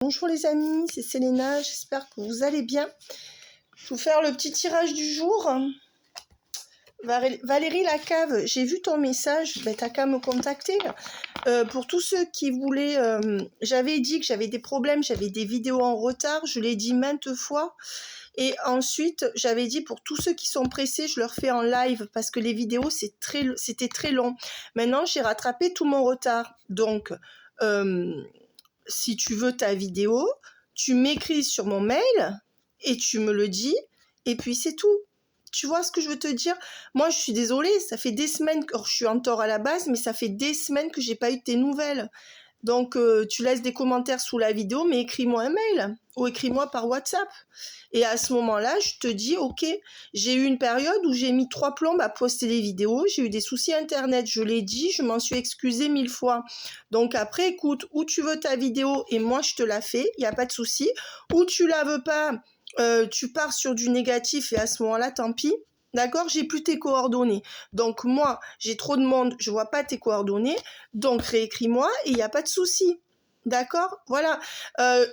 Bonjour les amis, c'est Selena, j'espère que vous allez bien. Je vais vous faire le petit tirage du jour. Valérie Lacave, j'ai vu ton message, t'as qu'à me contacter. Pour tous ceux qui voulaient, j'avais dit que j'avais des problèmes, j'avais des vidéos en retard, je l'ai dit maintes fois. Et ensuite, j'avais dit pour tous ceux qui sont pressés, je leur fais en live parce que les vidéos, c'était très long. Maintenant, j'ai rattrapé tout mon retard. Donc, si tu veux ta vidéo, tu m'écris sur mon mail et tu me le dis et puis c'est tout. Tu vois ce que je veux te dire? Moi, je suis désolée, ça fait des semaines que je suis en tort à la base, mais ça fait des semaines que j'ai pas eu tes nouvelles. Donc, tu laisses des commentaires sous la vidéo, mais écris-moi un mail ou écris-moi par WhatsApp. Et à ce moment-là, je te dis, ok, j'ai eu une période où j'ai mis 3 plombes à poster des vidéos, j'ai eu des soucis Internet, je l'ai dit, je m'en suis excusée 1000 fois. Donc après, écoute, où tu veux ta vidéo et moi je te la fais, il n'y a pas de souci. Ou tu la veux pas, tu pars sur du négatif et à ce moment-là, tant pis. D'accord, j'ai plus tes coordonnées. Donc moi, j'ai trop de monde, je vois pas tes coordonnées. Donc réécris-moi et il n'y a pas de souci. D'accord, voilà.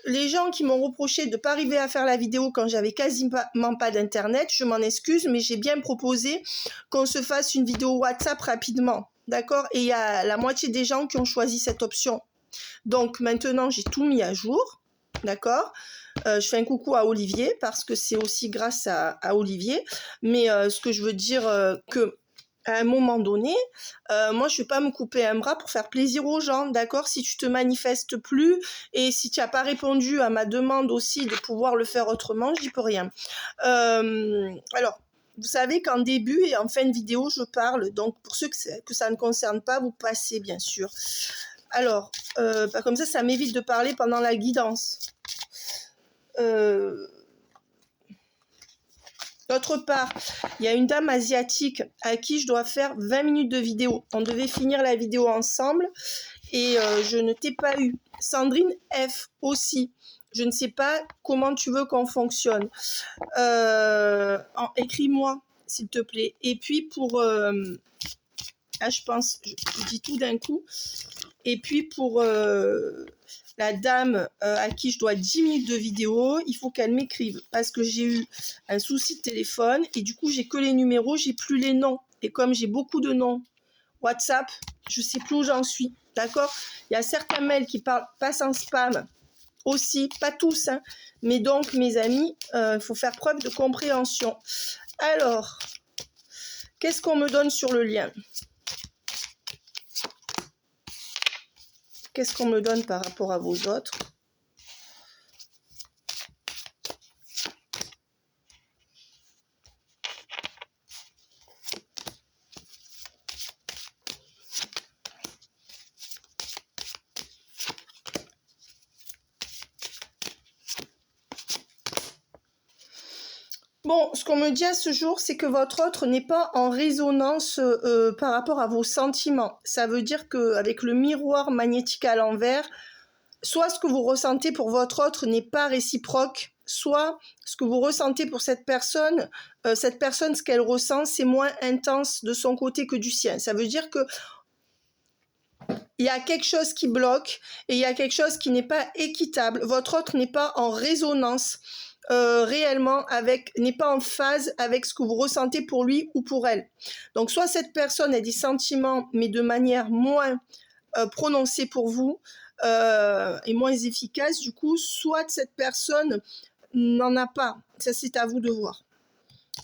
Les gens qui m'ont reproché de ne pas arriver à faire la vidéo quand j'avais quasiment pas d'internet, je m'en excuse, mais j'ai bien proposé qu'on se fasse une vidéo WhatsApp rapidement. D'accord, et il y a la moitié des gens qui ont choisi cette option. Donc maintenant, j'ai tout mis à jour. D'accord, je fais un coucou à Olivier parce que c'est aussi grâce à Olivier. Mais ce que je veux dire, que à un moment donné, moi, je ne vais pas me couper un bras pour faire plaisir aux gens, d'accord? Si tu te manifestes plus et si tu n'as pas répondu à ma demande aussi de pouvoir le faire autrement, je n'y peux rien. Alors, vous savez qu'en début et en fin de vidéo, je parle. Donc, pour ceux que ça ne concerne pas, vous passez, bien sûr. Alors, comme ça m'évite de parler pendant la guidance. D'autre part, il y a une dame asiatique à qui je dois faire 20 minutes de vidéo. On devait finir la vidéo ensemble et je ne t'ai pas eu. Sandrine F aussi. Je ne sais pas comment tu veux qu'on fonctionne. Écris-moi, s'il te plaît. Et puis pour... je pense, je dis tout d'un coup. Et puis pour... la dame à qui je dois 10 minutes de vidéo, il faut qu'elle m'écrive parce que j'ai eu un souci de téléphone et du coup, j'ai que les numéros, j'ai plus les noms. Et comme j'ai beaucoup de noms WhatsApp, je sais plus où j'en suis. D'accord? Il y a certains mails qui passent en spam aussi, pas tous, hein. Mais donc, mes amis, il faut faire preuve de compréhension. Alors, qu'est-ce qu'on me donne sur le lien? Qu'est-ce qu'on me donne par rapport à vos autres? Bon, ce qu'on me dit à ce jour, c'est que votre autre n'est pas en résonance par rapport à vos sentiments. Ça veut dire qu'avec le miroir magnétique à l'envers, soit ce que vous ressentez pour votre autre n'est pas réciproque, soit ce que vous ressentez pour cette personne, ce qu'elle ressent, c'est moins intense de son côté que du sien. Ça veut dire que il y a quelque chose qui bloque et il y a quelque chose qui n'est pas équitable. Votre autre n'est pas en résonance réellement n'est pas en phase avec ce que vous ressentez pour lui ou pour elle. Donc soit cette personne a des sentiments mais de manière moins prononcée pour vous et moins efficace du coup, soit cette personne n'en a pas. Ça, c'est à vous de voir.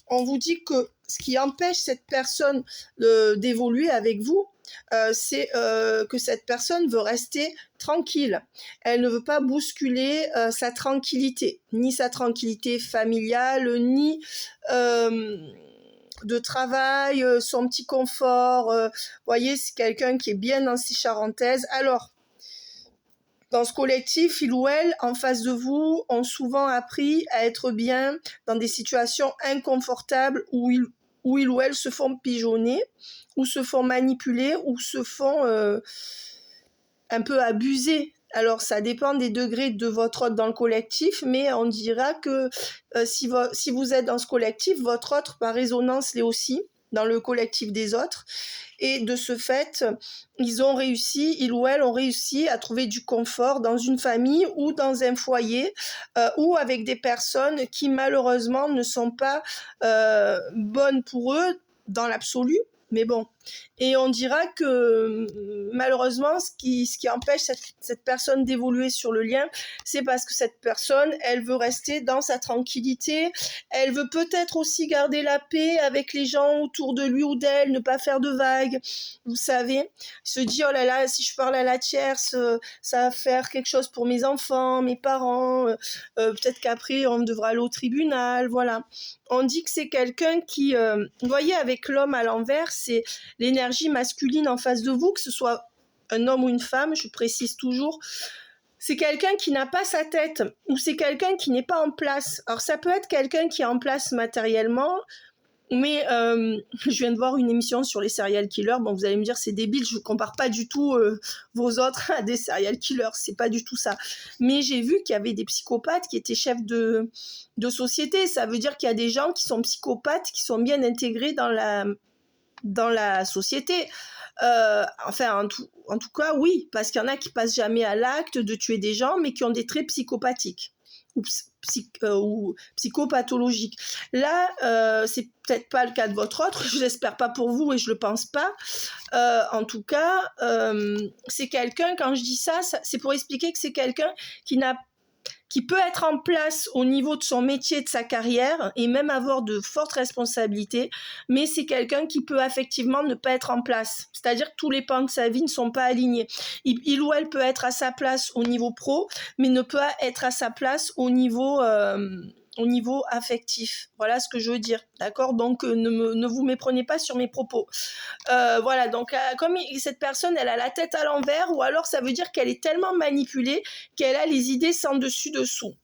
On vous dit que ce qui empêche cette personne d'évoluer avec vous, c'est que cette personne veut rester tranquille. Elle ne veut pas bousculer sa tranquillité, ni sa tranquillité familiale, ni de travail, son petit confort. Voyez, c'est quelqu'un qui est bien dans ses charentaises. Alors, dans ce collectif, il ou elle, en face de vous, ont souvent appris à être bien dans des situations inconfortables où ils ou elles se font pigeonner, ou se font manipuler, ou se font un peu abuser. Alors, ça dépend des degrés de votre autre dans le collectif, mais on dira que si vous êtes dans ce collectif, votre autre, par résonance, l'est aussi. dans le collectif des autres. Et de ce fait, ils ou elles ont réussi à trouver du confort dans une famille ou dans un foyer ou avec des personnes qui malheureusement ne sont pas bonnes pour eux dans l'absolu. Mais bon, et on dira que malheureusement, ce qui empêche cette personne d'évoluer sur le lien, c'est parce que cette personne, elle veut rester dans sa tranquillité, elle veut peut-être aussi garder la paix avec les gens autour de lui ou d'elle, ne pas faire de vagues, vous savez, se dit, oh là là, si je parle à la tierce, ça va faire quelque chose pour mes enfants, mes parents, peut-être qu'après on devra aller au tribunal, voilà. On dit que c'est quelqu'un qui, vous voyez, avec l'homme à l'envers, c'est l'énergie masculine en face de vous, que ce soit un homme ou une femme, je précise toujours, c'est quelqu'un qui n'a pas sa tête, ou c'est quelqu'un qui n'est pas en place. Alors ça peut être quelqu'un qui est en place matériellement, mais je viens de voir une émission sur les serial killers, bon vous allez me dire c'est débile, je ne compare pas du tout vos autres à des serial killers, c'est pas du tout ça. Mais j'ai vu qu'il y avait des psychopathes qui étaient chefs de société, ça veut dire qu'il y a des gens qui sont psychopathes, qui sont bien intégrés dans la société. Enfin, en tout cas, oui, parce qu'il y en a qui passent jamais à l'acte de tuer des gens, mais qui ont des traits psychopathiques ou psychopathologiques. Là, c'est peut-être pas le cas de votre autre, je l'espère pas pour vous et je le pense pas. En tout cas, c'est quelqu'un, quand je dis ça, c'est pour expliquer que c'est quelqu'un qui peut être en place au niveau de son métier, de sa carrière, et même avoir de fortes responsabilités, mais c'est quelqu'un qui peut effectivement ne pas être en place. C'est-à-dire que tous les pans de sa vie ne sont pas alignés. Il ou elle peut être à sa place au niveau pro, mais ne peut pas être à sa place au niveau affectif. Voilà ce que je veux dire, d'accord? Donc, ne vous méprenez pas sur mes propos. Voilà, donc comme cette personne, elle a la tête à l'envers, ou alors ça veut dire qu'elle est tellement manipulée qu'elle a les idées sans dessus-dessous.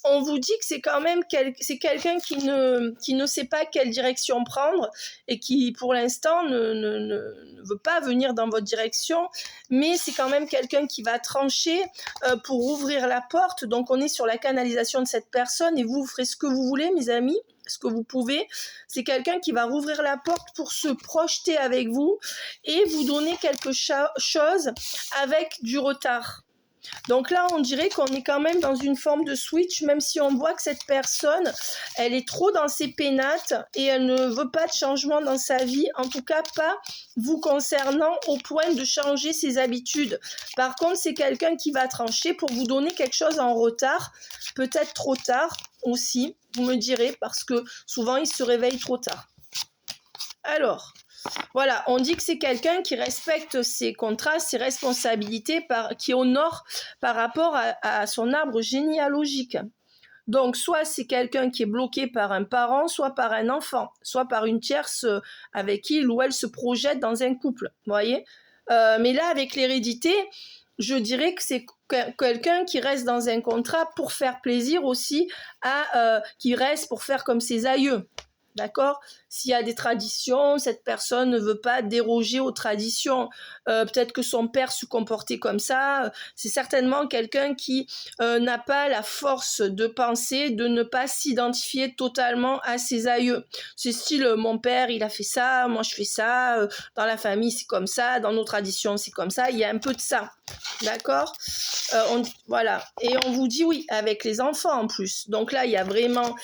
On vous dit que c'est quand même c'est quelqu'un qui ne sait pas quelle direction prendre et qui, pour l'instant, ne veut pas venir dans votre direction, mais c'est quand même quelqu'un qui va trancher pour ouvrir la porte. Donc, on est sur la canalisation de cette personne et vous ferez ce que vous voulez, mes amis, ce que vous pouvez. C'est quelqu'un qui va rouvrir la porte pour se projeter avec vous et vous donner quelque chose avec du retard. Donc là, on dirait qu'on est quand même dans une forme de switch, même si on voit que cette personne, elle est trop dans ses pénates et elle ne veut pas de changement dans sa vie, en tout cas pas vous concernant au point de changer ses habitudes. Par contre, c'est quelqu'un qui va trancher pour vous donner quelque chose en retard, peut-être trop tard aussi, vous me direz, parce que souvent, il se réveille trop tard. Alors, voilà, on dit que c'est quelqu'un qui respecte ses contrats, ses responsabilités, qui honore par rapport à son arbre généalogique. Donc, soit c'est quelqu'un qui est bloqué par un parent, soit par un enfant, soit par une tierce avec qui il ou elle se projette dans un couple, vous voyez. Mais là, avec l'hérédité, je dirais que c'est quelqu'un qui reste dans un contrat pour faire plaisir aussi, qui reste pour faire comme ses aïeux. D'accord? S'il y a des traditions, cette personne ne veut pas déroger aux traditions. Peut-être que son père se comportait comme ça. C'est certainement quelqu'un qui n'a pas la force de penser, de ne pas s'identifier totalement à ses aïeux. C'est style, mon père, il a fait ça, moi je fais ça, dans la famille c'est comme ça, dans nos traditions c'est comme ça. Il y a un peu de ça. D'accord? Voilà. Et on vous dit oui, avec les enfants en plus. Donc là, il y a vraiment,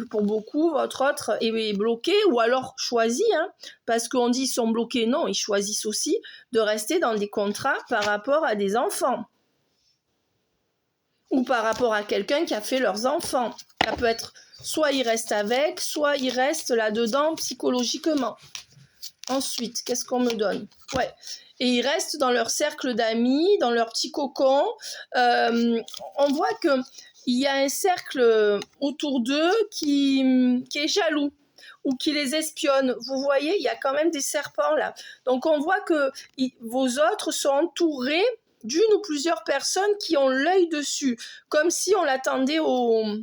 pour beaucoup, votre autre est bloqué ou alors choisi, hein, parce qu'on dit ils sont bloqués. Non, ils choisissent aussi de rester dans des contrats par rapport à des enfants ou par rapport à quelqu'un qui a fait leurs enfants. Ça peut être soit ils restent avec, soit ils restent là-dedans psychologiquement. Ensuite, qu'est-ce qu'on me donne? Ouais. Et ils restent dans leur cercle d'amis, dans leur petit cocon. On voit qu'il y a un cercle autour d'eux qui est jaloux ou qui les espionne. Vous voyez, il y a quand même des serpents là. Donc on voit que vos autres sont entourés d'une ou plusieurs personnes qui ont l'œil dessus, comme si on l'attendait comment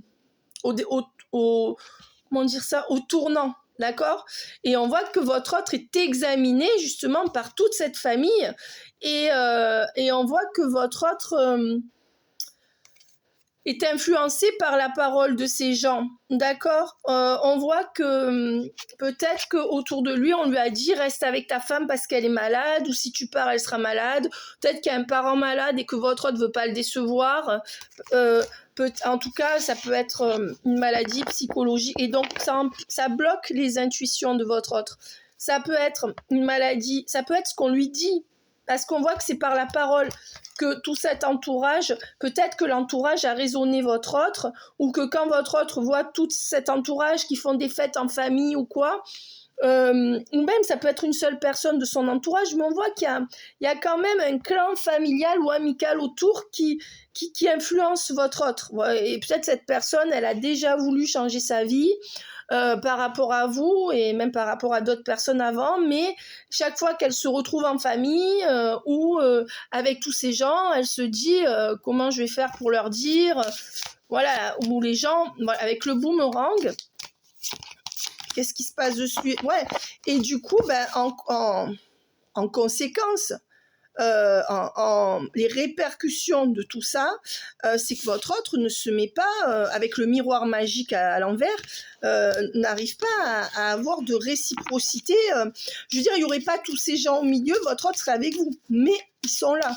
dire ça, au tournant. D'accord? Et on voit que votre autre est examiné justement par toute cette famille et on voit que votre autre est influencé par la parole de ces gens, d'accord. On voit que peut-être qu'autour de lui, on lui a dit reste avec ta femme parce qu'elle est malade, ou si tu pars, elle sera malade. Peut-être qu'il y a un parent malade et que votre autre ne veut pas le décevoir. En tout cas, ça peut être une maladie psychologique, et donc ça bloque les intuitions de votre autre. Ça peut être une maladie, ça peut être ce qu'on lui dit, parce qu'on voit que c'est par la parole que tout cet entourage, peut-être que l'entourage a raisonné votre autre, ou que quand votre autre voit tout cet entourage qui font des fêtes en famille ou quoi, ou même ça peut être une seule personne de son entourage, mais on voit qu'il y a quand même un clan familial ou amical autour qui influence votre autre. Ouais, et peut-être cette personne, elle a déjà voulu changer sa vie, par rapport à vous et même par rapport à d'autres personnes avant, mais chaque fois qu'elle se retrouve en famille ou avec tous ces gens, elle se dit comment je vais faire pour leur dire, voilà, ou les gens, voilà, avec le boomerang, qu'est-ce qui se passe dessus, ouais, et du coup, ben, en conséquence, les répercussions de tout ça, c'est que votre autre ne se met pas, avec le miroir magique à l'envers, n'arrive pas à avoir de réciprocité. Je veux dire, il n'y aurait pas tous ces gens au milieu, votre autre serait avec vous, mais ils sont là.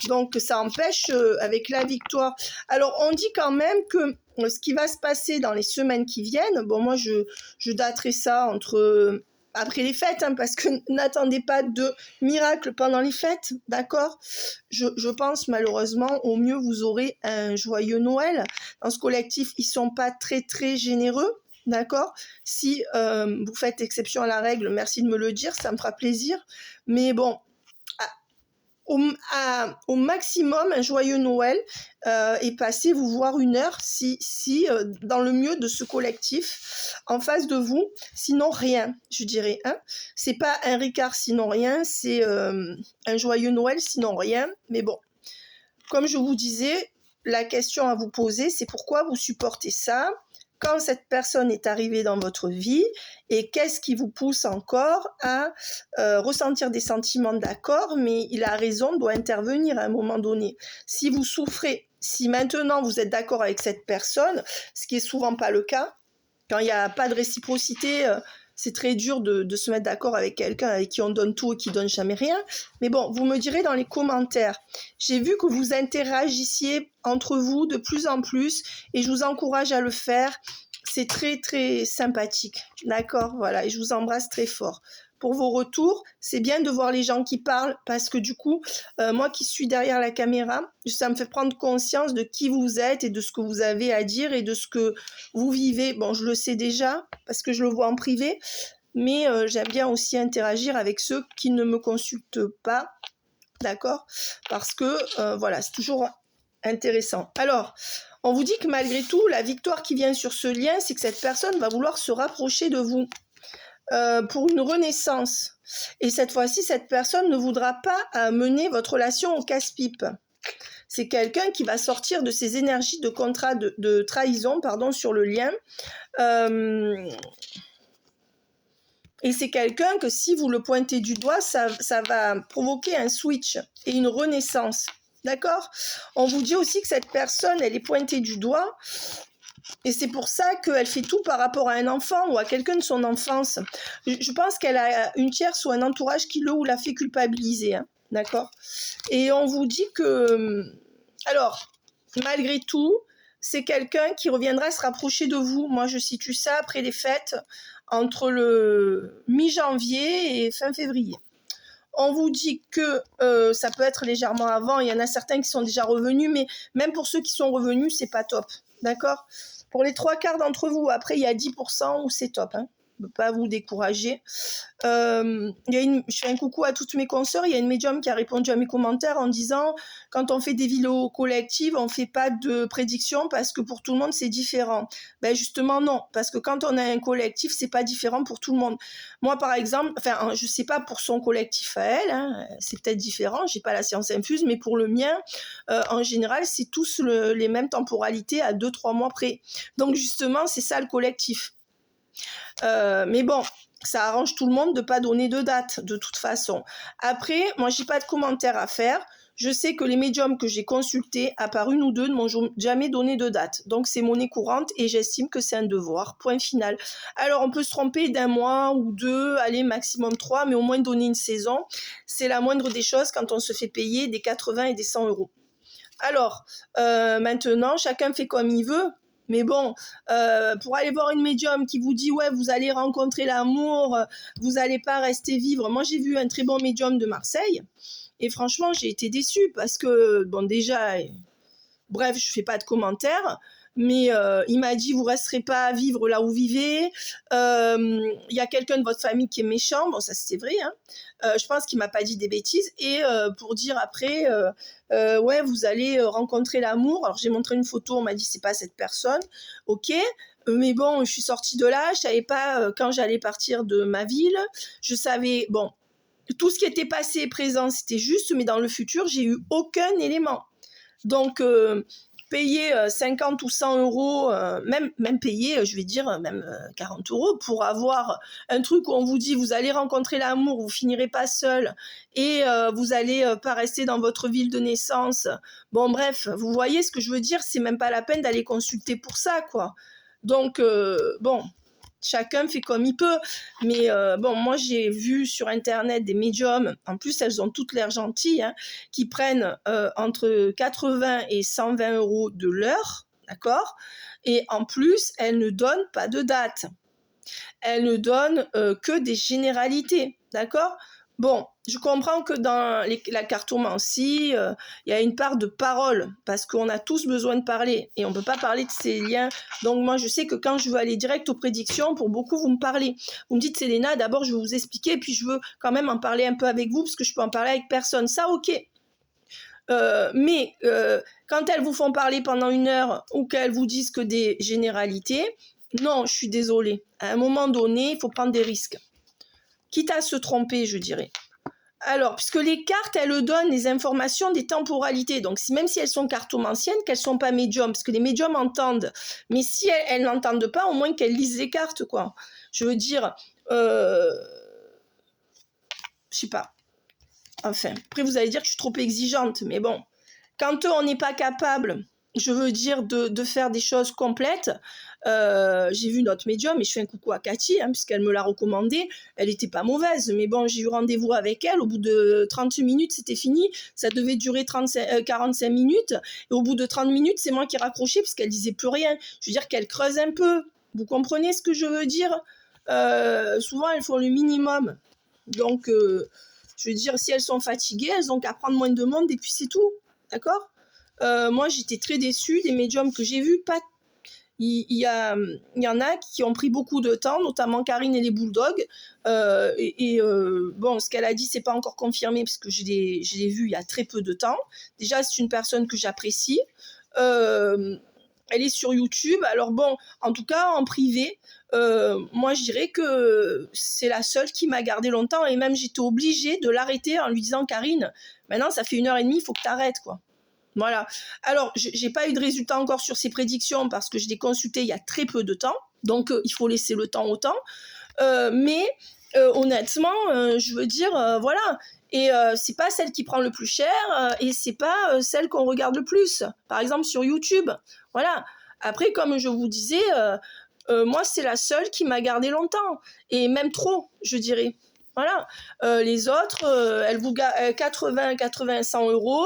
Donc ça empêche avec la victoire. Alors on dit quand même que ce qui va se passer dans les semaines qui viennent, bon moi je daterai ça entre... après les fêtes, hein, parce que n'attendez pas de miracle pendant les fêtes, d'accord. Je pense malheureusement, au mieux vous aurez un joyeux Noël. Dans ce collectif, ils sont pas très très généreux, d'accord. Si vous faites exception à la règle, merci de me le dire, ça me fera plaisir. Mais bon, au maximum, un joyeux Noël et passez vous voir une heure si dans le mieux de ce collectif en face de vous, sinon rien, je dirais. Hein. C'est pas un Ricard sinon rien, c'est un joyeux Noël sinon rien. Mais bon, comme je vous disais, la question à vous poser, c'est pourquoi vous supportez ça, quand cette personne est arrivée dans votre vie, et qu'est-ce qui vous pousse encore à ressentir des sentiments d'accord, mais la raison doit intervenir à un moment donné. Si vous souffrez, si maintenant vous êtes d'accord avec cette personne, ce qui est souvent pas le cas, quand il n'y a pas de réciprocité, c'est très dur de se mettre d'accord avec quelqu'un avec qui on donne tout et qui donne jamais rien. Mais bon, vous me direz dans les commentaires. J'ai vu que vous interagissiez entre vous de plus en plus et je vous encourage à le faire. C'est très très sympathique. D'accord, voilà. Et je vous embrasse très fort. Pour vos retours, c'est bien de voir les gens qui parlent parce que du coup, moi qui suis derrière la caméra, ça me fait prendre conscience de qui vous êtes et de ce que vous avez à dire et de ce que vous vivez. Bon, je le sais déjà parce que je le vois en privé, mais j'aime bien aussi interagir avec ceux qui ne me consultent pas, d'accord? Parce que, voilà, c'est toujours intéressant. Alors, on vous dit que malgré tout, la victoire qui vient sur ce lien, c'est que cette personne va vouloir se rapprocher de vous. Pour une renaissance. Et cette fois-ci, cette personne ne voudra pas mener votre relation au casse-pipe. C'est quelqu'un qui va sortir de ses énergies de contrat de trahison, sur le lien. Et c'est quelqu'un que si vous le pointez du doigt, ça va provoquer un switch et une renaissance. D'accord ? On vous dit aussi que cette personne, elle est pointée du doigt. Et c'est pour ça qu'elle fait tout par rapport à un enfant ou à quelqu'un de son enfance. Je pense qu'elle a une tierce ou un entourage qui le ou l'a fait culpabiliser. Hein, d'accord ? Et on vous dit que... Alors, malgré tout, c'est quelqu'un qui reviendra se rapprocher de vous. Moi, je situe ça après les fêtes, entre le mi-janvier et fin février. On vous dit que ça peut être légèrement avant. Il y en a certains qui sont déjà revenus, mais même pour ceux qui sont revenus, c'est pas top. D'accord ? Pour les 3/4 d'entre vous, après, il y a 10% où c'est top. Hein. Je ne peux pas vous décourager. Je fais un coucou à toutes mes consoeurs. Il y a une médium qui a répondu à mes commentaires en disant « Quand on fait des vidéos collectives, on ne fait pas de prédiction parce que pour tout le monde, c'est différent. » Ben justement, non. Parce que quand on a un collectif, ce n'est pas différent pour tout le monde. Moi, par exemple, je ne sais pas pour son collectif à elle, hein, c'est peut-être différent, je n'ai pas la science infuse, mais pour le mien, en général, c'est tous les mêmes temporalités à 2-3 mois près. Donc justement, c'est ça le collectif. Mais bon, ça arrange tout le monde de ne pas donner de date, de toute façon. Après, moi, j'ai pas de commentaires à faire. Je sais que les médiums que j'ai consultés, à part une ou deux, ne m'ont jamais donné de date. Donc c'est monnaie courante et j'estime que c'est un devoir. Point final. Alors on peut se tromper d'un mois ou deux, allez maximum 3, mais au moins donner une saison. C'est la moindre des choses quand on se fait payer des 80 et des 100 euros. Alors, maintenant, chacun fait comme il veut. Mais bon, pour aller voir une médium qui vous dit « Ouais, vous allez rencontrer l'amour, vous n'allez pas rester vivre ». Moi, j'ai vu un très bon médium de Marseille. Et franchement, j'ai été déçue parce que, bon, déjà, bref, je ne fais pas de commentaires. Mais il m'a dit, vous resterez pas à vivre là où vous vivez. Y a quelqu'un de votre famille qui est méchant. Bon, ça c'était vrai. Hein. Je pense qu'il m'a pas dit des bêtises. Et pour dire après, ouais, vous allez rencontrer l'amour. Alors j'ai montré une photo, on m'a dit, c'est pas cette personne. Ok. Mais bon, je suis sortie de là. Je savais pas quand j'allais partir de ma ville. Je savais, bon, tout ce qui était passé et présent, c'était juste. Mais dans le futur, j'ai eu aucun élément. Donc, payer 50 ou 100 euros, même payer, je vais dire, même 40 euros pour avoir un truc où on vous dit vous allez rencontrer l'amour, vous finirez pas seul et vous allez pas rester dans votre ville de naissance. Bon, bref, vous voyez ce que je veux dire, c'est même pas la peine d'aller consulter pour ça, quoi. Donc, bon, chacun fait comme il peut. Mais bon, moi, j'ai vu sur Internet des médiums, en plus, elles ont toutes l'air gentilles, hein, qui prennent entre 80 et 120 euros de l'heure, d'accord? Et en plus, elles ne donnent pas de date. Elles ne donnent que des généralités, d'accord? Bon, je comprends que dans la cartomancie, il y a une part de parole, parce qu'on a tous besoin de parler, et on ne peut pas parler de ces liens. Donc moi, je sais que quand je veux aller direct aux prédictions, pour beaucoup, vous me parlez. Vous me dites, Célena, d'abord, je vais vous expliquer, puis je veux quand même en parler un peu avec vous, parce que je peux en parler avec personne. Ça, ok. Mais quand elles vous font parler pendant 1 heure, ou qu'elles vous disent que des généralités, non, je suis désolée. À un moment donné, il faut prendre des risques. Quitte à se tromper, je dirais. Alors, puisque les cartes, elles donnent les informations des temporalités. Donc, même si elles sont cartomanciennes, qu'elles ne sont pas médiums, parce que les médiums entendent. Mais si elles n'entendent pas, au moins qu'elles lisent les cartes, quoi. Je veux dire, je sais pas. Enfin, après, vous allez dire que je suis trop exigeante, mais bon. Quand on n'est pas capable, je veux dire, de faire des choses complètes, j'ai vu notre médium, et je fais un coucou à Cathy, hein, puisqu'elle me l'a recommandé, elle n'était pas mauvaise, mais bon, j'ai eu rendez-vous avec elle, au bout de 30 minutes, c'était fini, ça devait durer 45 minutes, et au bout de 30 minutes, c'est moi qui raccrochais, parce qu'elle disait plus rien, je veux dire qu'elle creuse un peu, vous comprenez ce que je veux dire? Souvent, elles font le minimum, donc, je veux dire, si elles sont fatiguées, elles ont qu'à prendre moins de monde, et puis c'est tout, d'accord? Moi, j'étais très déçue des médiums que j'ai vus. Il y en a qui ont pris beaucoup de temps, notamment Karine et les Bulldogs. Bon, ce qu'elle a dit, c'est pas encore confirmé parce que je l'ai vu il y a très peu de temps. Déjà, c'est une personne que j'apprécie. Elle est sur YouTube. Alors bon, en tout cas, en privé, moi, je dirais que c'est la seule qui m'a gardé longtemps. Et même, j'étais obligée de l'arrêter en lui disant, Karine, maintenant, ça fait 1h30, il faut que tu arrêtes, quoi. Voilà. Alors, j'ai pas eu de résultat encore sur ces prédictions parce que je l'ai consulté il y a très peu de temps. Donc, il faut laisser le temps au temps. Mais honnêtement, je veux dire, voilà. Et c'est pas celle qui prend le plus cher et c'est pas celle qu'on regarde le plus. Par exemple, sur YouTube. Voilà. Après, comme je vous disais, moi, c'est la seule qui m'a gardé longtemps. Et même trop, je dirais. Voilà. Les autres, elles vous gardent 80, 100 euros.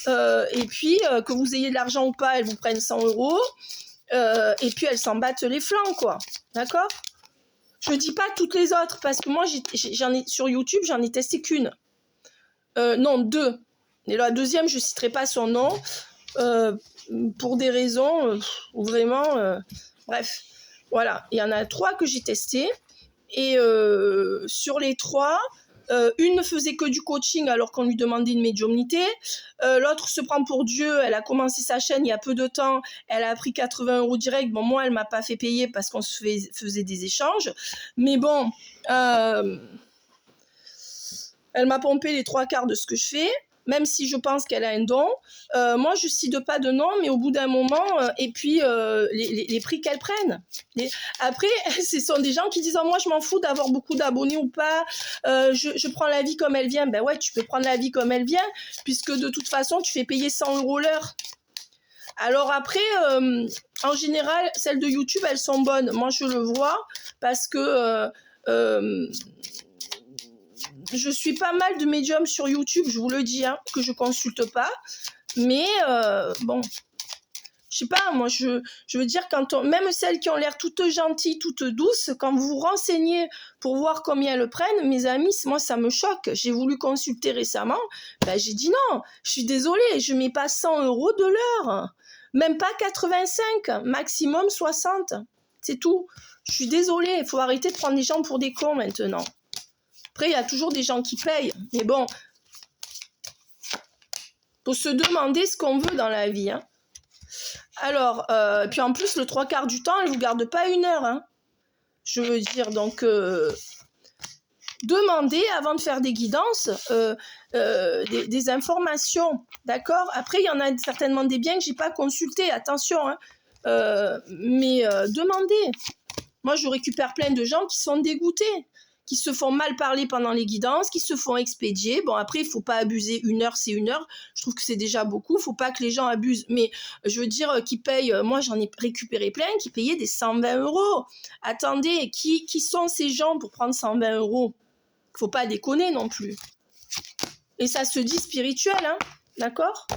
Et puis, que vous ayez de l'argent ou pas, elles vous prennent 100 euros. Et puis, elles s'en battent les flancs, quoi. D'accord? Je dis pas toutes les autres, parce que moi, sur YouTube, j'en ai testé qu'une. Non, 2. Et la deuxième, je citerai pas son nom, pour des raisons où vraiment... bref, voilà. Il y en a 3 que j'ai testé. Et sur les 3, une ne faisait que du coaching alors qu'on lui demandait une médiumnité. L'autre se prend pour Dieu. Elle a commencé sa chaîne il y a peu de temps. Elle a pris 80 euros direct. Bon, moi, elle ne m'a pas fait payer parce qu'on se faisait des échanges. Mais bon, elle m'a pompé les 3 quarts de ce que je fais. même si je pense qu'elle a un don. Moi, je cite pas de nom, mais au bout d'un moment, et puis les prix qu'elles prennent. Après, ce sont des gens qui disent moi, je m'en fous d'avoir beaucoup d'abonnés ou pas. Je prends la vie comme elle vient. Ben ouais, tu peux prendre la vie comme elle vient, puisque de toute façon, tu fais payer 100 € l'heure. Alors après, en général, celles de YouTube, elles sont bonnes. Moi, je le vois parce que je suis pas mal de médiums sur YouTube, je vous le dis, hein, que je consulte pas. Mais bon, je sais pas, moi, je veux dire, même celles qui ont l'air toutes gentilles, toutes douces, quand vous vous renseignez pour voir combien elles prennent, mes amis, moi, ça me choque. J'ai voulu consulter récemment, ben, j'ai dit non, je suis désolée, je mets pas 100 € de l'heure. Même pas 85, maximum 60. C'est tout. Je suis désolée, il faut arrêter de prendre les gens pour des cons maintenant. Après, il y a toujours des gens qui payent. Mais bon, faut se demander ce qu'on veut dans la vie. Hein. Alors, puis en plus, le 3/4 du temps, elle ne vous garde pas 1 heure. Hein. Je veux dire, donc, demandez avant de faire des guidances, des informations. D'accord? Après, il y en a certainement des biens que je n'ai pas consultés. Attention, hein. Mais demandez. Moi, je récupère plein de gens qui sont dégoûtés, qui se font mal parler pendant les guidances, qui se font expédier. Bon, après, il ne faut pas abuser. 1 heure, c'est 1 heure. Je trouve que c'est déjà beaucoup. Il ne faut pas que les gens abusent. Mais je veux dire, qui payent... Moi, j'en ai récupéré plein qui payaient des 120 €. Attendez, qui sont ces gens pour prendre 120 €? Il ne faut pas déconner non plus. Et ça se dit spirituel, hein, d'accord?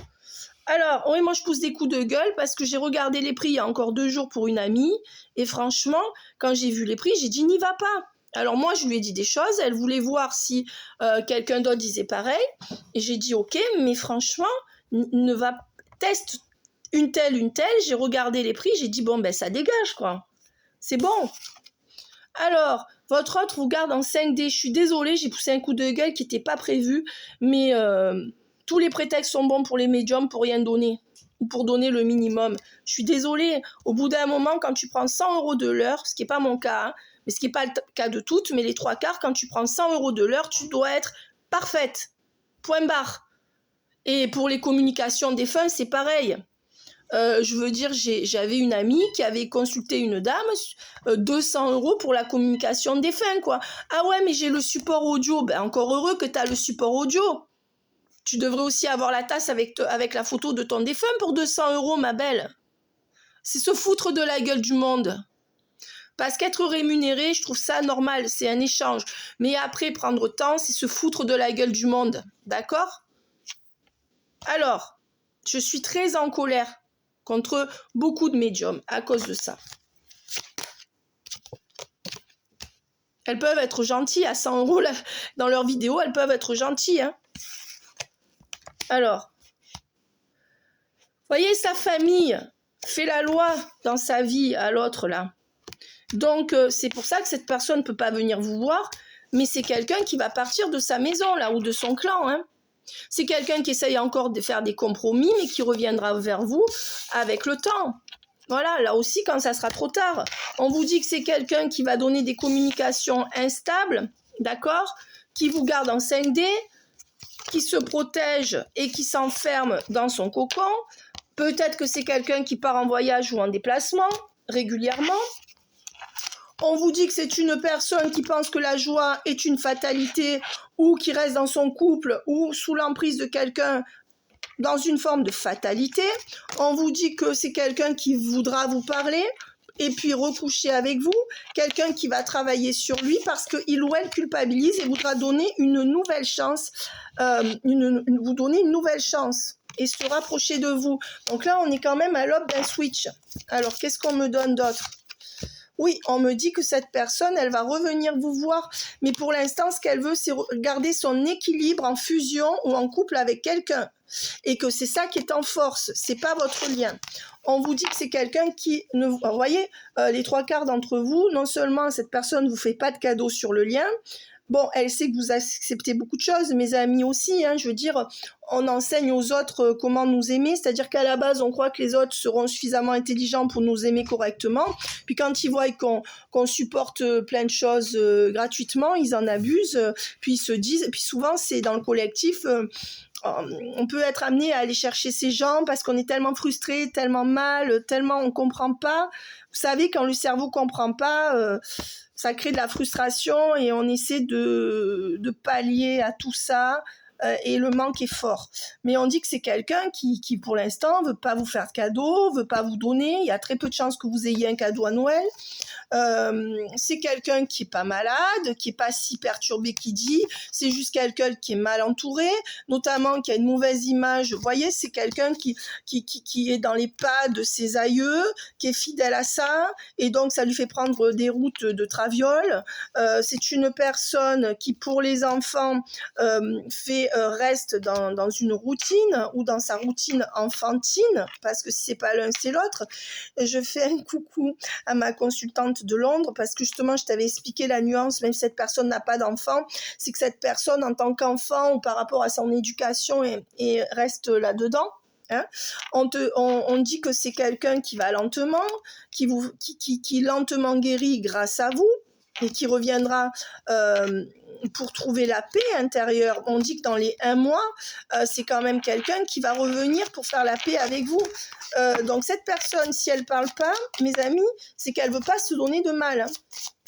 Alors, oui, moi, je pousse des coups de gueule parce que j'ai regardé les prix il y a encore 2 jours pour une amie. Et franchement, quand j'ai vu les prix, j'ai dit, n'y va pas. Alors, moi, je lui ai dit des choses. Elle voulait voir si quelqu'un d'autre disait pareil. Et j'ai dit, ok, mais franchement, ne va teste une telle. J'ai regardé les prix. J'ai dit, bon, ben, ça dégage, quoi. C'est bon. Alors, votre autre vous garde en 5D. Je suis désolée, j'ai poussé un coup de gueule qui n'était pas prévu. Mais... tous les prétextes sont bons pour les médiums pour rien donner ou pour donner le minimum. Je suis désolée, au bout d'un moment, quand tu prends 100 € de l'heure, ce qui n'est pas mon cas, hein, mais ce qui n'est pas le cas de toutes, mais les 3/4, quand tu prends 100 € de l'heure, tu dois être parfaite. Point barre. Et pour les communications des fins, c'est pareil. Je veux dire, j'avais une amie qui avait consulté une dame, 200 € pour la communication des fins, quoi. Ah ouais, mais j'ai le support audio. Ben encore heureux que tu as le support audio. Tu devrais aussi avoir la tasse avec la photo de ton défunt pour 200 €, ma belle. C'est se foutre de la gueule du monde. Parce qu'être rémunéré, je trouve ça normal, c'est un échange. Mais après, prendre temps, c'est se foutre de la gueule du monde. D'accord? Alors, je suis très en colère contre beaucoup de médiums à cause de ça. Elles peuvent être gentilles à 100 € dans leurs vidéos, elles peuvent être gentilles, hein. Alors, voyez, sa famille fait la loi dans sa vie à l'autre, là. Donc, c'est pour ça que cette personne ne peut pas venir vous voir, mais c'est quelqu'un qui va partir de sa maison, là, ou de son clan, hein. C'est quelqu'un qui essaye encore de faire des compromis, mais qui reviendra vers vous avec le temps. Voilà, là aussi, quand ça sera trop tard. On vous dit que c'est quelqu'un qui va donner des communications instables, d'accord? Qui vous garde en 5D, qui se protège et qui s'enferme dans son cocon. Peut-être que c'est quelqu'un qui part en voyage ou en déplacement régulièrement. On vous dit que c'est une personne qui pense que la joie est une fatalité ou qui reste dans son couple ou sous l'emprise de quelqu'un dans une forme de fatalité. On vous dit que c'est quelqu'un qui voudra vous parler et puis recoucher avec vous, quelqu'un qui va travailler sur lui parce qu'il ou elle culpabilise et voudra donner une nouvelle chance, vous donner une nouvelle chance et se rapprocher de vous. Donc là, on est quand même à l'aube d'un switch. Alors, qu'est-ce qu'on me donne d'autre ? Oui, on me dit que cette personne, elle va revenir vous voir, mais pour l'instant, ce qu'elle veut, c'est garder son équilibre en fusion ou en couple avec quelqu'un. Et que c'est ça qui est en force, c'est pas votre lien. On vous dit que c'est quelqu'un qui ne vous... Vous voyez, les 3/4 d'entre vous, non seulement cette personne ne vous fait pas de cadeau sur le lien, bon, elle sait que vous acceptez beaucoup de choses, mes amis aussi, hein, je veux dire, on enseigne aux autres comment nous aimer, c'est-à-dire qu'à la base, on croit que les autres seront suffisamment intelligents pour nous aimer correctement, puis quand ils voient qu'on supporte plein de choses gratuitement, ils en abusent, puis ils se disent, puis souvent c'est dans le collectif, on peut être amené à aller chercher ses jambes parce qu'on est tellement frustré, tellement mal, tellement on comprend pas. Vous savez, quand le cerveau comprend pas, ça crée de la frustration et on essaie de pallier à tout ça. Et le manque est fort. Mais on dit que c'est quelqu'un qui, pour l'instant, veut pas vous faire de cadeau, veut pas vous donner. Il y a très peu de chances que vous ayez un cadeau à Noël. C'est quelqu'un qui est pas malade, qui est pas si perturbé qu'il dit, c'est juste quelqu'un qui est mal entouré, notamment qui a une mauvaise image. Vous voyez, c'est quelqu'un qui est dans les pas de ses aïeux, qui est fidèle à ça, et donc ça lui fait prendre des routes de traviole. C'est une personne qui, pour les enfants, reste dans une routine ou dans sa routine enfantine, parce que si c'est pas l'un, c'est l'autre. Je fais un coucou à ma consultante de Londres parce que justement je t'avais expliqué la nuance, même si cette personne n'a pas d'enfant, c'est que cette personne en tant qu'enfant ou par rapport à son éducation et reste là-dedans. Hein, on dit que c'est quelqu'un qui va lentement, qui lentement guérit grâce à vous et qui reviendra pour trouver la paix intérieure. On dit que dans les 1 mois, c'est quand même quelqu'un qui va revenir pour faire la paix avec vous. Donc cette personne, si elle parle pas, mes amis, c'est qu'elle veut pas se donner de mal. Hein.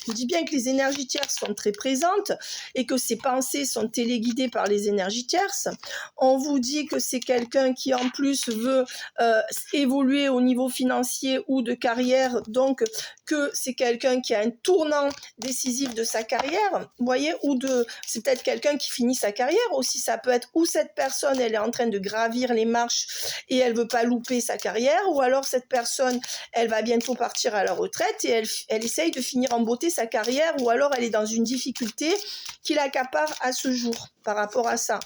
Je dis bien que les énergies tierces sont très présentes et que ses pensées sont téléguidées par les énergies tierces. On vous dit que c'est quelqu'un qui en plus veut évoluer au niveau financier ou de carrière, donc que c'est quelqu'un qui a un tournant décisif de sa carrière, vous voyez, c'est peut-être quelqu'un qui finit sa carrière aussi, ça peut être où cette personne, elle est en train de gravir les marches et elle veut pas louper sa carrière, ou alors cette personne, elle va bientôt partir à la retraite et elle essaye de finir en beauté sa carrière, ou alors elle est dans une difficulté qui l'accapare à ce jour par rapport à ça.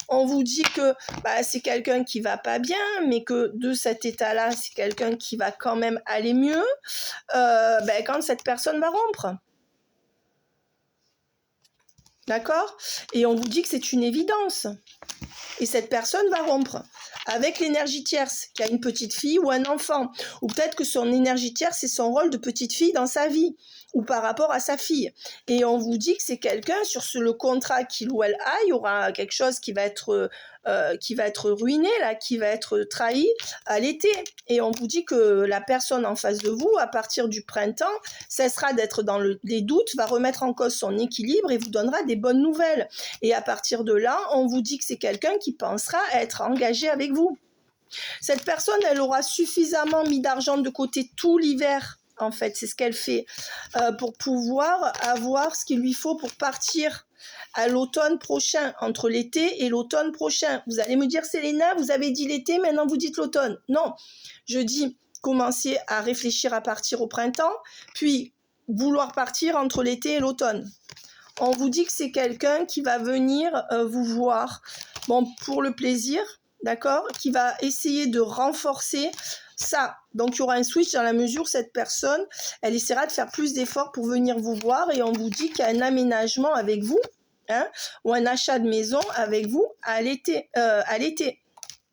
On vous dit que c'est quelqu'un qui va pas bien, mais que de cet état-là, c'est quelqu'un qui va quand même aller mieux quand cette personne va rompre. D'accord ? Et on vous dit que c'est une évidence. Et cette personne va rompre avec l'énergie tierce, qui a une petite fille ou un enfant. Ou peut-être que son énergie tierce, c'est son rôle de petite fille dans sa vie, ou par rapport à sa fille. Et on vous dit que c'est quelqu'un, le contrat qu'il ou elle a, il y aura quelque chose qui va être ruiné, là, qui va être trahi à l'été. Et on vous dit que la personne en face de vous, à partir du printemps, cessera d'être dans les doutes, va remettre en cause son équilibre et vous donnera des bonnes nouvelles. Et à partir de là, on vous dit que c'est quelqu'un qui pensera être engagé avec vous. Cette personne, elle aura suffisamment mis d'argent de côté tout l'hiver. En fait, c'est ce qu'elle fait pour pouvoir avoir ce qu'il lui faut pour partir à l'automne prochain, entre l'été et l'automne prochain. Vous allez me dire, Selena, vous avez dit l'été, maintenant vous dites l'automne. Non, je dis commencer à réfléchir à partir au printemps, puis vouloir partir entre l'été et l'automne. On vous dit que c'est quelqu'un qui va venir vous voir, pour le plaisir, d'accord, qui va essayer de renforcer ça. Donc il y aura un switch dans la mesure où cette personne, elle essaiera de faire plus d'efforts pour venir vous voir, et on vous dit qu'il y a un aménagement avec vous, hein, ou un achat de maison avec vous à l'été,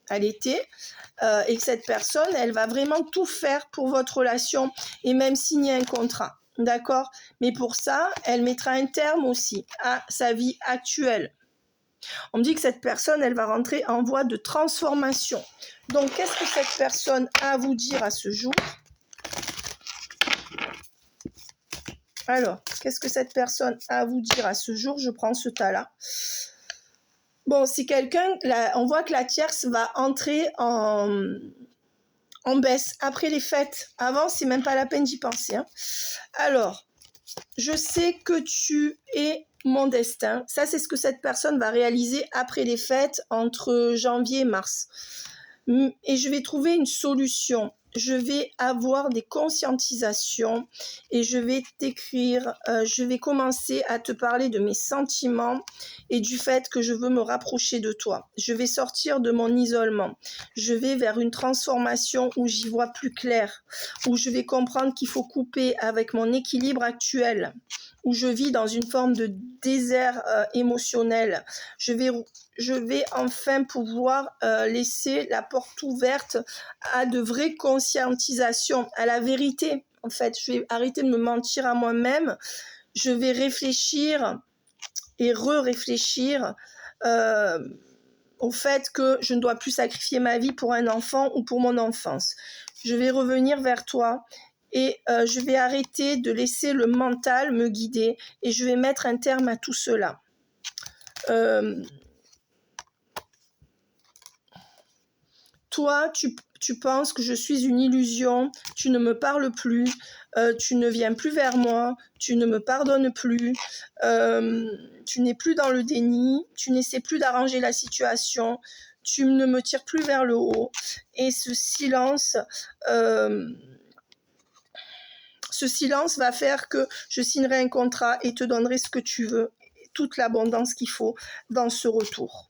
et que cette personne, elle va vraiment tout faire pour votre relation et même signer un contrat. D'accord ? Mais pour ça, elle mettra un terme aussi à sa vie actuelle. On me dit que cette personne, elle va rentrer en voie de transformation. Donc, qu'est-ce que cette personne a à vous dire à ce jour ? Alors, qu'est-ce que cette personne a à vous dire à ce jour ? Je prends ce tas-là. Bon, si quelqu'un, là, on voit que la tierce va entrer en baisse après les fêtes. Avant, c'est même pas la peine d'y penser. Hein. Alors, je sais que tu es mon destin. Ça, c'est ce que cette personne va réaliser après les fêtes, entre janvier et mars. Et je vais trouver une solution. Je vais avoir des conscientisations et je vais t'écrire, je vais commencer à te parler de mes sentiments et du fait que je veux me rapprocher de toi. Je vais sortir de mon isolement. Je vais vers une transformation où j'y vois plus clair, où je vais comprendre qu'il faut couper avec mon équilibre actuel, où je vis dans une forme de désert émotionnel. Je vais enfin pouvoir laisser la porte ouverte à de vraies conscientisations, à la vérité. En fait, je vais arrêter de me mentir à moi-même. Je vais réfléchir et re-réfléchir au fait que je ne dois plus sacrifier ma vie pour un enfant ou pour mon enfance. Je vais revenir vers toi et je vais arrêter de laisser le mental me guider et je vais mettre un terme à tout cela. Toi, tu penses que je suis une illusion, tu ne me parles plus, tu ne viens plus vers moi, tu ne me pardonnes plus, tu n'es plus dans le déni, tu n'essaies plus d'arranger la situation, tu ne me tires plus vers le haut. Et ce silence va faire que je signerai un contrat et te donnerai ce que tu veux, toute l'abondance qu'il faut dans ce retour.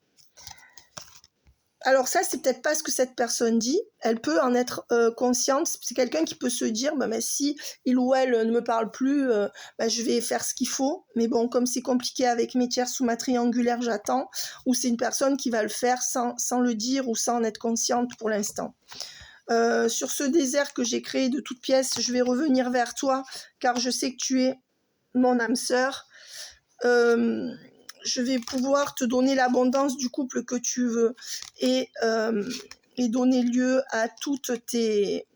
Alors ça, c'est peut-être pas ce que cette personne dit. Elle peut en être consciente. C'est quelqu'un qui peut se dire, mais si il ou elle ne me parle plus, je vais faire ce qu'il faut. Mais bon, comme c'est compliqué avec mes tierces ou ma triangulaire, j'attends. Ou c'est une personne qui va le faire sans le dire ou sans en être consciente pour l'instant. Sur ce désert que j'ai créé de toutes pièces, je vais revenir vers toi, car je sais que tu es mon âme sœur. Je vais pouvoir te donner l'abondance du couple que tu veux et donner lieu à tous tes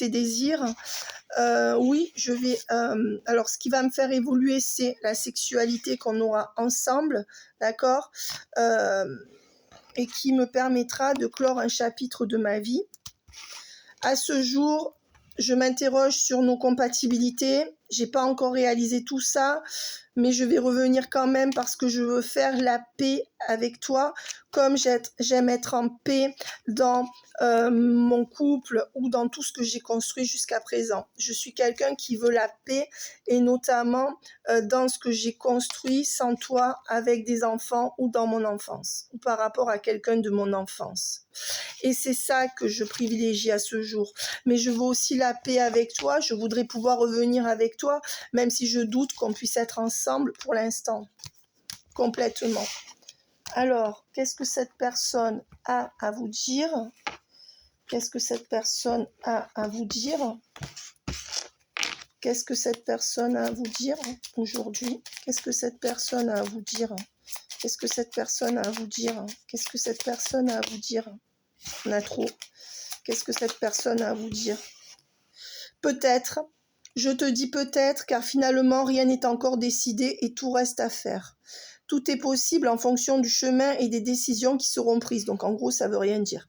désirs. Oui, je vais... alors, ce qui va me faire évoluer, c'est la sexualité qu'on aura ensemble, d'accord, et qui me permettra de clore un chapitre de ma vie. À ce jour, je m'interroge sur nos compatibilités. J'ai pas encore réalisé tout ça, mais je vais revenir quand même parce que je veux faire la paix avec toi, comme j'aime être en paix dans mon couple ou dans tout ce que j'ai construit jusqu'à présent. Je suis quelqu'un qui veut la paix et notamment dans ce que j'ai construit sans toi, avec des enfants ou dans mon enfance ou par rapport à quelqu'un de mon enfance. Et c'est ça que je privilégie à ce jour. Mais je veux aussi la paix avec toi. Je voudrais pouvoir revenir avec toi, même si je doute qu'on puisse être ensemble pour l'instant. Complètement. Alors, qu'est-ce que cette personne a à vous dire? Qu'est-ce que cette personne a à vous dire? Qu'est-ce que cette personne a à vous dire aujourd'hui? Qu'est-ce que cette personne a à vous dire? Qu'est-ce que cette personne a à vous dire? Qu'est-ce que cette personne a à vous dire? On a trop. Qu'est-ce que cette personne a à vous dire? Peut-être. Je te dis peut-être, car finalement, rien n'est encore décidé et tout reste à faire. Tout est possible en fonction du chemin et des décisions qui seront prises. Donc, en gros, ça veut rien dire.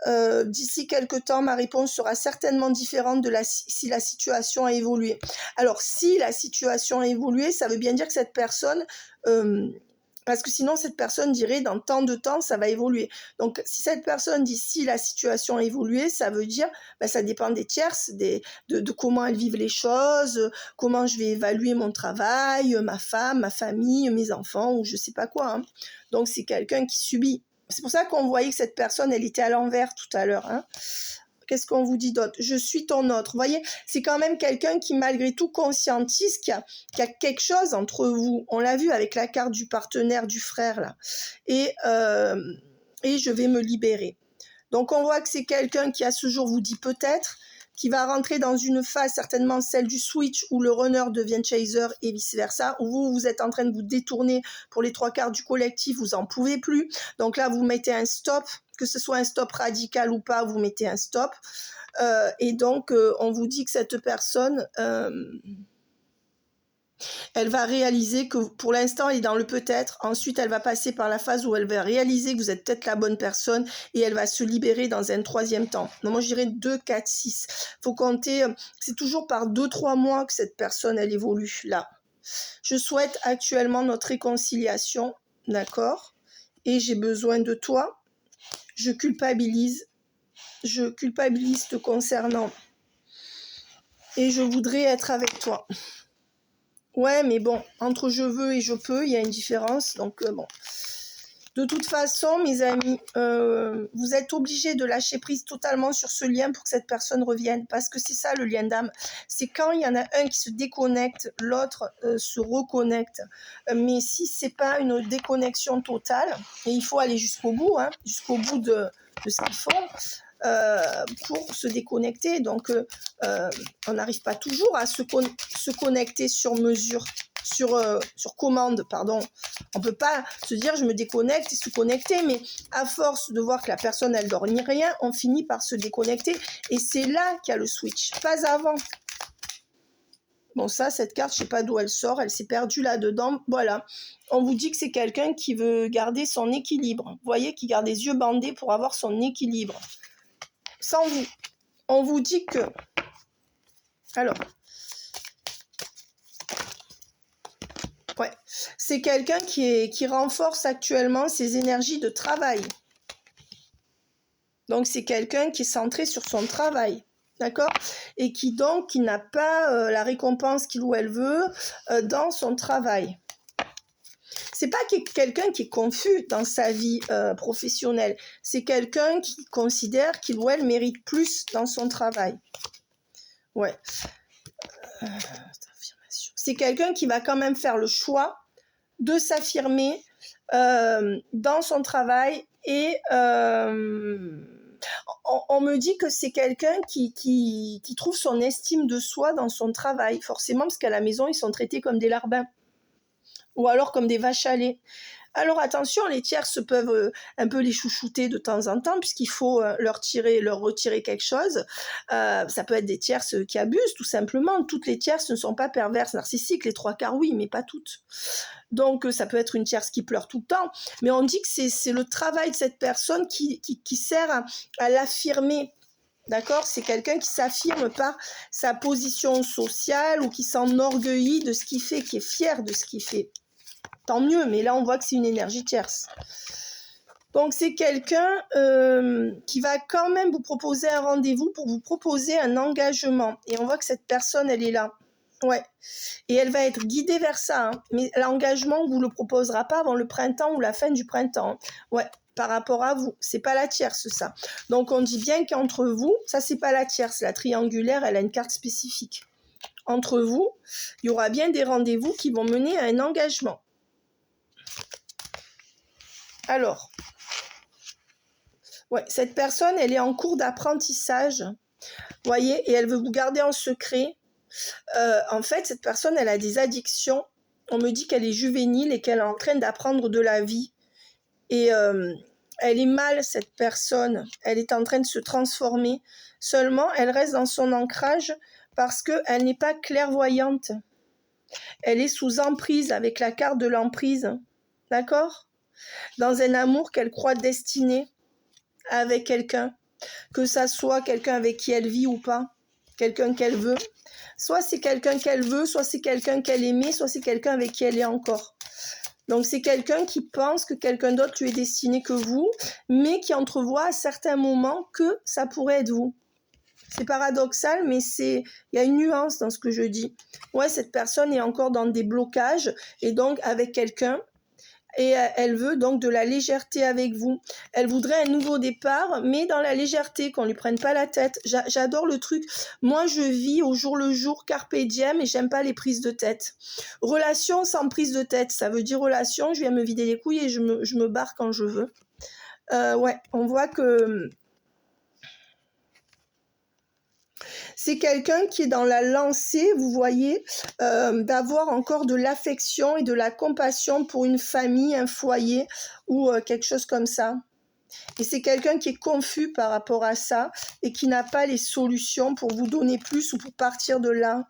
D'ici quelques temps, ma réponse sera certainement différente si la situation a évolué. Alors, si la situation a évolué, ça veut bien dire que cette personne... parce que sinon, cette personne dirait dans tant de temps, ça va évoluer. Donc, si cette personne dit si la situation a évolué, ça veut dire ça dépend des tierces, de comment elles vivent les choses, comment je vais évaluer mon travail, ma femme, ma famille, mes enfants, ou je sais pas quoi. Hein. Donc, c'est quelqu'un qui subit. C'est pour ça qu'on voyait que cette personne, elle était à l'envers tout à l'heure. Hein. Qu'est-ce qu'on vous dit d'autre? Je suis ton autre. Vous voyez, c'est quand même quelqu'un qui, malgré tout, conscientise qu'il y a quelque chose entre vous. On l'a vu avec la carte du partenaire, du frère, là. Et je vais me libérer. Donc, on voit que c'est quelqu'un qui, à ce jour, vous dit peut-être, qui va rentrer dans une phase, certainement celle du switch, où le runner devient chaser et vice-versa, où vous êtes en train de vous détourner pour les 3/4 du collectif, vous n'en pouvez plus. Donc là, vous mettez un stop, que ce soit un stop radical ou pas, vous mettez un stop. Et donc, on vous dit que cette personne... elle va réaliser que pour l'instant, elle est dans le peut-être. Ensuite, elle va passer par la phase où elle va réaliser que vous êtes peut-être la bonne personne et elle va se libérer dans un troisième temps. Donc, moi, je dirais 2, 4, 6. Il faut compter, c'est toujours par 2-3 mois que cette personne, elle évolue là. Je souhaite actuellement notre réconciliation, d'accord? Et j'ai besoin de toi. Je culpabilise te concernant. Et je voudrais être avec toi. Ouais, mais bon, entre je veux et je peux, il y a une différence. Donc, bon. De toute façon, mes amis, vous êtes obligés de lâcher prise totalement sur ce lien pour que cette personne revienne. Parce que c'est ça, le lien d'âme. C'est quand il y en a un qui se déconnecte, l'autre se reconnecte. Mais si c'est pas une déconnexion totale, et il faut aller jusqu'au bout, hein, jusqu'au bout de ce qu'ils font, pour se déconnecter. Donc, on n'arrive pas toujours à se connecter sur mesure sur commande, pardon. On peut pas se dire je me déconnecte et se connecter, mais à force de voir que la personne elle dort ni rien, on finit par se déconnecter et c'est là qu'il y a le switch, pas avant. Bon ça, cette carte, je sais pas d'où elle sort, elle s'est perdue là-dedans, voilà. On vous dit que c'est quelqu'un qui veut garder son équilibre. Vous voyez, qui garde les yeux bandés pour avoir son équilibre. Sans vous. On vous dit que... Alors... Ouais, c'est quelqu'un qui renforce actuellement ses énergies de travail. Donc c'est quelqu'un qui est centré sur son travail. D'accord? Et qui donc qui n'a pas la récompense qu'il ou elle veut dans son travail. C'est pas quelqu'un qui est confus dans sa vie professionnelle. C'est quelqu'un qui considère qu'il ou elle mérite plus dans son travail. Ouais. C'est quelqu'un qui va quand même faire le choix de s'affirmer dans son travail et on me dit que c'est quelqu'un qui trouve son estime de soi dans son travail, forcément parce qu'à la maison ils sont traités comme des larbins ou alors comme des vaches à lait. Alors attention, les tierces peuvent un peu les chouchouter de temps en temps puisqu'il faut leur retirer quelque chose. Ça peut être des tierces qui abusent tout simplement. Toutes les tierces ne sont pas perverses narcissiques, les 3/4 oui, mais pas toutes. Donc ça peut être une tierce qui pleure tout le temps. Mais on dit que c'est le travail de cette personne qui sert à l'affirmer. D'accord? C'est quelqu'un qui s'affirme par sa position sociale ou qui s'enorgueillit de ce qu'il fait, qui est fier de ce qu'il fait. Tant mieux, mais là on voit que c'est une énergie tierce. Donc c'est quelqu'un qui va quand même vous proposer un rendez-vous pour vous proposer un engagement. Et on voit que cette personne, elle est là. Ouais. Et elle va être guidée vers ça. Hein. Mais l'engagement, on ne vous le proposera pas avant le printemps ou la fin du printemps. Ouais. Par rapport à vous. C'est pas la tierce, ça. Donc on dit bien qu'entre vous, ça c'est pas la tierce. La triangulaire, elle a une carte spécifique. Entre vous, il y aura bien des rendez-vous qui vont mener à un engagement. Alors, ouais, cette personne, elle est en cours d'apprentissage, voyez, et elle veut vous garder en secret. En fait, cette personne, elle a des addictions. On me dit qu'elle est juvénile et qu'elle est en train d'apprendre de la vie. Et elle est mal, cette personne. Elle est en train de se transformer. Seulement, elle reste dans son ancrage parce qu'elle n'est pas clairvoyante. Elle est sous emprise, avec la carte de l'emprise. D'accord ? Dans un amour qu'elle croit destiné avec quelqu'un, que ça soit quelqu'un avec qui elle vit ou pas, quelqu'un qu'elle veut. Soit c'est quelqu'un qu'elle veut, soit c'est quelqu'un qu'elle aimait, soit c'est quelqu'un avec qui elle est encore. Donc c'est quelqu'un qui pense que quelqu'un d'autre lui est destiné que vous, mais qui entrevoit à certains moments que ça pourrait être vous. C'est paradoxal, mais il y a une nuance dans ce que je dis. Ouais, cette personne est encore dans des blocages, et donc avec quelqu'un, et elle veut donc de la légèreté avec vous. Elle voudrait un nouveau départ, mais dans la légèreté, qu'on ne lui prenne pas la tête. J'adore le truc. Moi, je vis au jour le jour, carpe diem, et j'aime pas les prises de tête. Relation sans prise de tête, ça veut dire relation, je viens me vider les couilles et je me barre quand je veux. Ouais, on voit que... C'est quelqu'un qui est dans la lancée, vous voyez, d'avoir encore de l'affection et de la compassion pour une famille, un foyer ou quelque chose comme ça. Et c'est quelqu'un qui est confus par rapport à ça et qui n'a pas les solutions pour vous donner plus ou pour partir de là.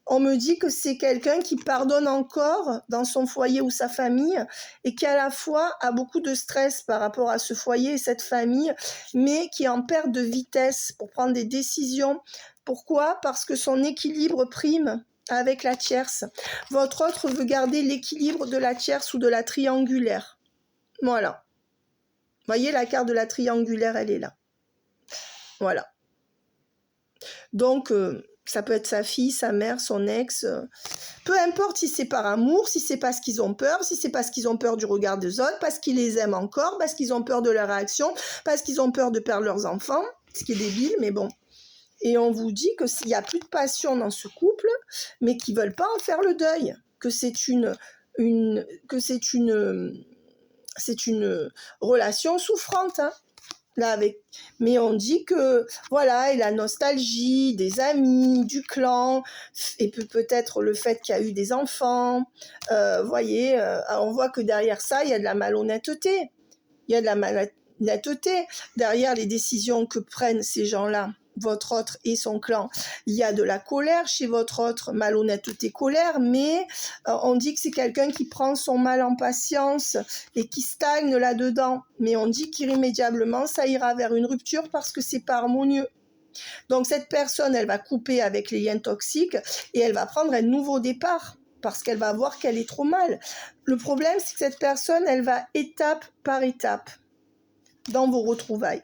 On me dit que c'est quelqu'un qui pardonne encore dans son foyer ou sa famille et qui à la fois a beaucoup de stress par rapport à ce foyer et cette famille, mais qui est en perte de vitesse pour prendre des décisions. Pourquoi ? Parce que son équilibre prime avec la tierce. Votre autre veut garder l'équilibre de la tierce ou de la triangulaire. Voilà. Vous voyez, la carte de la triangulaire, elle est là. Voilà. Donc... ça peut être sa fille, sa mère, son ex. Peu importe si c'est par amour, si c'est parce qu'ils ont peur, si c'est parce qu'ils ont peur du regard des autres, parce qu'ils les aiment encore, parce qu'ils ont peur de leur réaction, parce qu'ils ont peur de perdre leurs enfants, ce qui est débile, mais bon. Et on vous dit que s'il n'y a plus de passion dans ce couple, mais qu'ils ne veulent pas en faire le deuil, que c'est une relation souffrante, hein. Là, mais on dit que, voilà, et la nostalgie des amis, du clan, et peut-être le fait qu'il y a eu des enfants. Voyez, on voit que derrière ça, il y a de la malhonnêteté. Il y a de la malhonnêteté derrière les décisions que prennent ces gens-là, votre autre et son clan. Il y a de la colère chez votre autre, malhonnêteté, colère, mais on dit que c'est quelqu'un qui prend son mal en patience et qui stagne là-dedans. Mais on dit qu'irrémédiablement, ça ira vers une rupture parce que c'est pas harmonieux. Donc cette personne, elle va couper avec les liens toxiques et elle va prendre un nouveau départ parce qu'elle va voir qu'elle est trop mal. Le problème, c'est que cette personne, elle va étape par étape dans vos retrouvailles.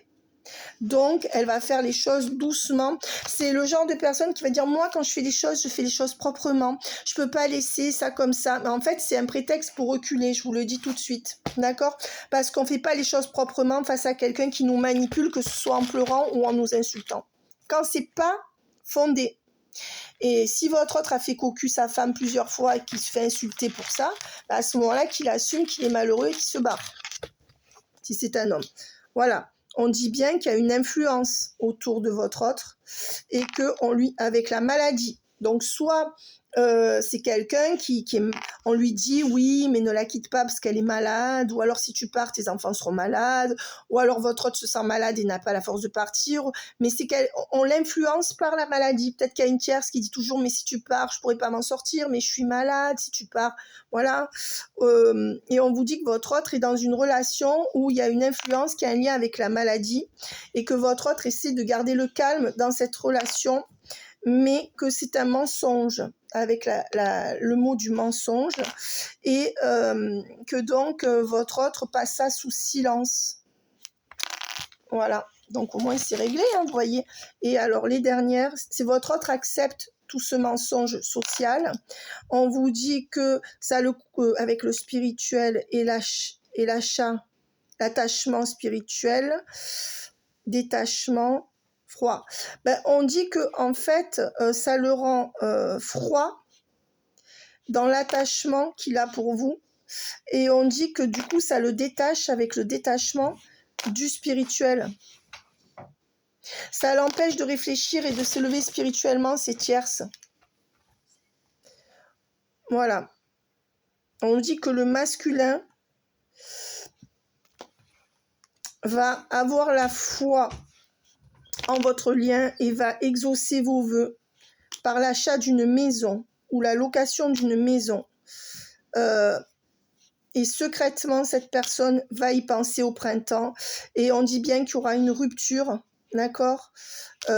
Donc, elle va faire les choses doucement. C'est le genre de personne qui va dire, moi, quand je fais les choses proprement. Je peux pas laisser ça comme ça. Mais en fait, c'est un prétexte pour reculer, je vous le dis tout de suite. D'accord? Parce qu'on fait pas les choses proprement face à quelqu'un qui nous manipule, que ce soit en pleurant ou en nous insultant. Quand c'est pas fondé. Et si votre autre a fait cocu sa femme plusieurs fois et qu'il se fait insulter pour ça, à ce moment-là, qu'il assume qu'il est malheureux et qu'il se barre. Si c'est un homme. Voilà. On dit bien qu'il y a une influence autour de votre autre et qu'on lui, avec la maladie. Donc, soit c'est quelqu'un on lui dit oui, mais ne la quitte pas parce qu'elle est malade, ou alors si tu pars, tes enfants seront malades, ou alors votre autre se sent malade et n'a pas la force de partir, mais c'est qu'on l'influence par la maladie. Peut-être qu'il y a une tierce qui dit toujours, mais si tu pars, je pourrais pas m'en sortir, mais je suis malade, si tu pars, voilà. Et on vous dit que votre autre est dans une relation où il y a une influence qui a un lien avec la maladie et que votre autre essaie de garder le calme dans cette relation, mais que c'est un mensonge, avec le mot du mensonge, et que donc votre autre passe ça sous silence. Voilà, donc au moins c'est réglé, hein, vous voyez. Et alors les dernières, c'est votre autre accepte tout ce mensonge social. On vous dit que ça avec le spirituel et l'achat, l'attachement spirituel, détachement, froid. On dit que en fait, ça le rend froid dans l'attachement qu'il a pour vous. Et on dit que du coup, ça le détache avec le détachement du spirituel. Ça l'empêche de réfléchir et de s'élever spirituellement, ces tierces. Voilà. On dit que le masculin va avoir la foi en votre lien et va exaucer vos vœux par l'achat d'une maison ou la location d'une maison. Et secrètement, cette personne va y penser au printemps. Et on dit bien qu'il y aura une rupture, d'accord, et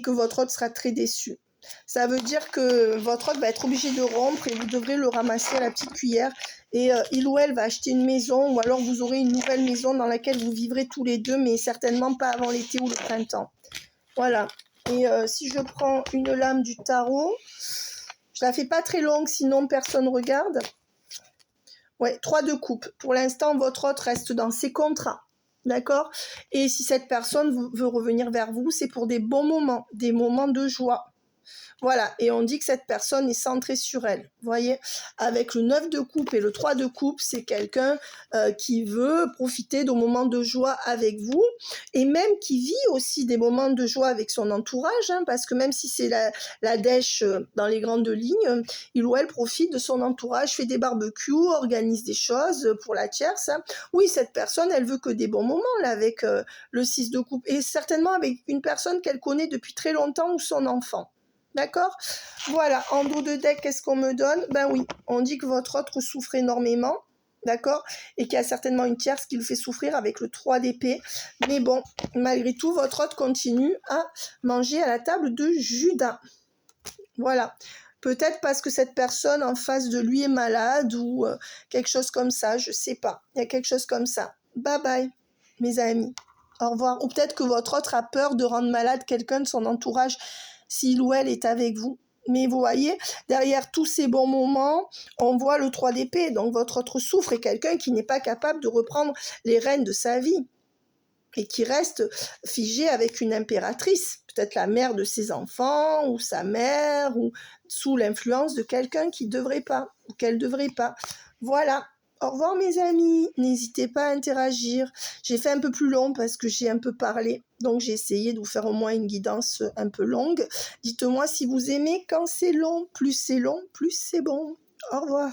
que votre autre sera très déçu. Ça veut dire que votre autre va être obligé de rompre et vous devrez le ramasser à la petite cuillère. Et il ou elle va acheter une maison, ou alors vous aurez une nouvelle maison dans laquelle vous vivrez tous les deux, mais certainement pas avant l'été ou le printemps. Voilà. Et si je prends une lame du tarot, je la fais pas très longue, sinon personne regarde. Ouais, 3 de coupe. Pour l'instant, votre autre reste dans ses contrats. D'accord? Et si cette personne veut revenir vers vous, c'est pour des bons moments, des moments de joie. Voilà, et on dit que cette personne est centrée sur elle. Vous voyez, avec le 9 de coupe et le 3 de coupe, c'est quelqu'un qui veut profiter de moments de joie avec vous et même qui vit aussi des moments de joie avec son entourage, hein, parce que même si c'est la dèche dans les grandes lignes, il ou elle profite de son entourage, fait des barbecues, organise des choses pour la tierce. Hein. Oui, cette personne, elle veut que des bons moments là avec le 6 de coupe et certainement avec une personne qu'elle connaît depuis très longtemps ou son enfant. D'accord? Voilà, en dos de deck, qu'est-ce qu'on me donne? Ben oui, on dit que votre autre souffre énormément, d'accord? Et qu'il y a certainement une tierce qui le fait souffrir avec le 3 d'épée. Mais bon, malgré tout, votre autre continue à manger à la table de Judas. Voilà. Peut-être parce que cette personne en face de lui est malade ou quelque chose comme ça, je sais pas. Il y a quelque chose comme ça. Bye bye, mes amis. Au revoir. Ou peut-être que votre autre a peur de rendre malade quelqu'un de son entourage s'il ou elle est avec vous. Mais vous voyez, derrière tous ces bons moments, on voit le 3 d'épée. Donc votre autre souffre est quelqu'un qui n'est pas capable de reprendre les rênes de sa vie et qui reste figé avec une impératrice, peut-être la mère de ses enfants ou sa mère ou sous l'influence de quelqu'un qui ne devrait pas ou qu'elle ne devrait pas. Voilà, Au revoir mes amis, n'hésitez pas à interagir. J'ai fait un peu plus long parce que j'ai un peu parlé, donc j'ai essayé de vous faire au moins une guidance un peu longue. Dites-moi si vous aimez quand c'est long, plus c'est bon. Au revoir.